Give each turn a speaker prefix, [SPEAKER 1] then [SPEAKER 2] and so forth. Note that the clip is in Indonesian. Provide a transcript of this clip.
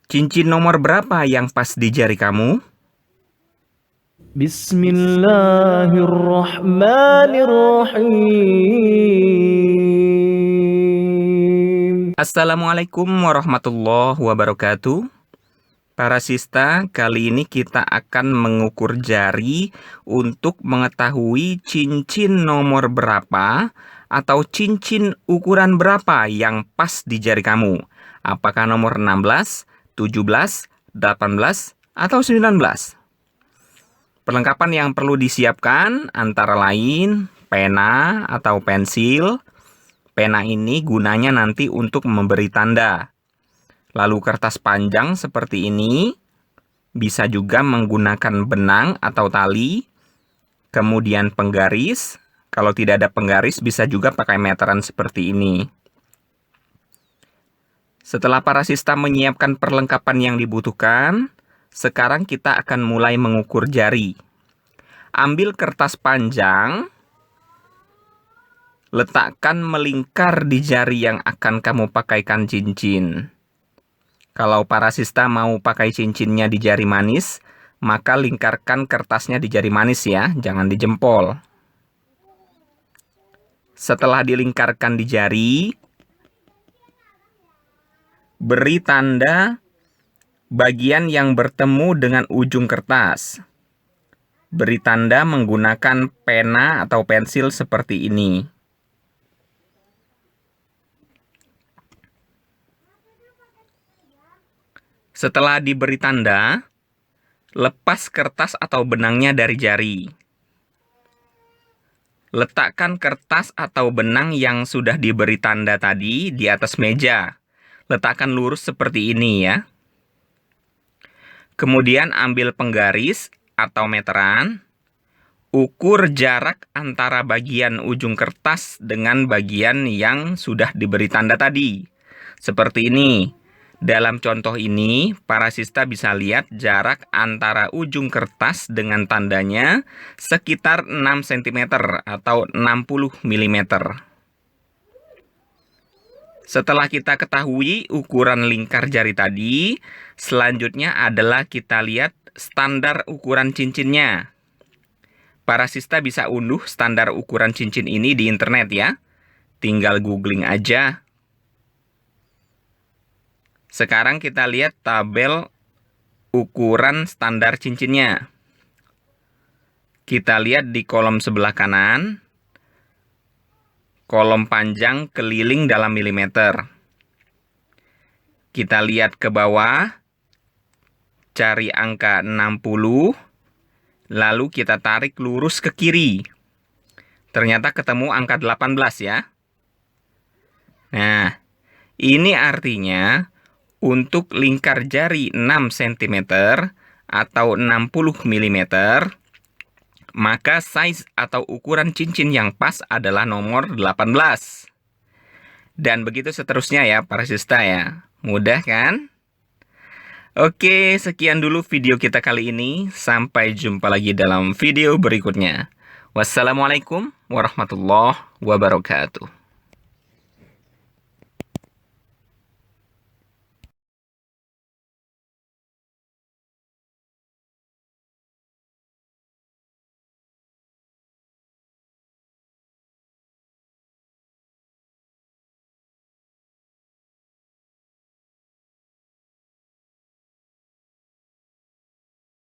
[SPEAKER 1] Cincin nomor berapa yang pas di jari kamu?
[SPEAKER 2] Bismillahirrahmanirrahim.
[SPEAKER 1] Assalamualaikum warahmatullahi wabarakatuh. Para sista, kali ini kita akan mengukur jari untuk mengetahui cincin nomor berapa atau cincin ukuran berapa yang pas di jari kamu. Apakah nomor 16, 17, 18, atau 19? Perlengkapan yang perlu disiapkan antara lain pena atau pensil. Pena ini gunanya nanti untuk memberi tanda. Lalu kertas panjang seperti ini, bisa juga menggunakan benang atau tali. Kemudian penggaris, kalau tidak ada penggaris bisa juga pakai meteran seperti ini. Setelah para sista menyiapkan perlengkapan yang dibutuhkan, sekarang kita akan mulai mengukur jari. Ambil kertas panjang, letakkan melingkar di jari yang akan kamu pakaikan cincin. Kalau para sista mau pakai cincinnya di jari manis, maka lingkarkan kertasnya di jari manis ya, jangan di jempol. Setelah dilingkarkan di jari, beri tanda bagian yang bertemu dengan ujung kertas. Beri tanda menggunakan pena atau pensil seperti ini. Setelah diberi tanda, lepas kertas atau benangnya dari jari. Letakkan kertas atau benang yang sudah diberi tanda tadi di atas meja. Letakkan lurus seperti ini ya. Kemudian ambil penggaris atau meteran. Ukur jarak antara bagian ujung kertas dengan bagian yang sudah diberi tanda tadi. Seperti ini. Dalam contoh ini, para sista bisa lihat jarak antara ujung kertas dengan tandanya sekitar 6 cm atau 60 mm. Setelah kita ketahui ukuran lingkar jari tadi, selanjutnya adalah kita lihat standar ukuran cincinnya. Para sista bisa unduh standar ukuran cincin ini di internet ya. Tinggal googling aja. Sekarang kita lihat tabel ukuran standar cincinnya. Kita lihat di kolom sebelah kanan. Kolom panjang keliling dalam milimeter. Kita lihat ke bawah. Cari angka 60. Lalu kita tarik lurus ke kiri. Ternyata ketemu angka 18 ya. Nah, ini artinya untuk lingkar jari 6 cm atau 60 mm, maka size atau ukuran cincin yang pas adalah nomor 18. Dan begitu seterusnya ya para sista ya. Mudah kan? Oke, sekian dulu video kita kali ini. Sampai jumpa lagi dalam video berikutnya. Wassalamualaikum warahmatullahi wabarakatuh.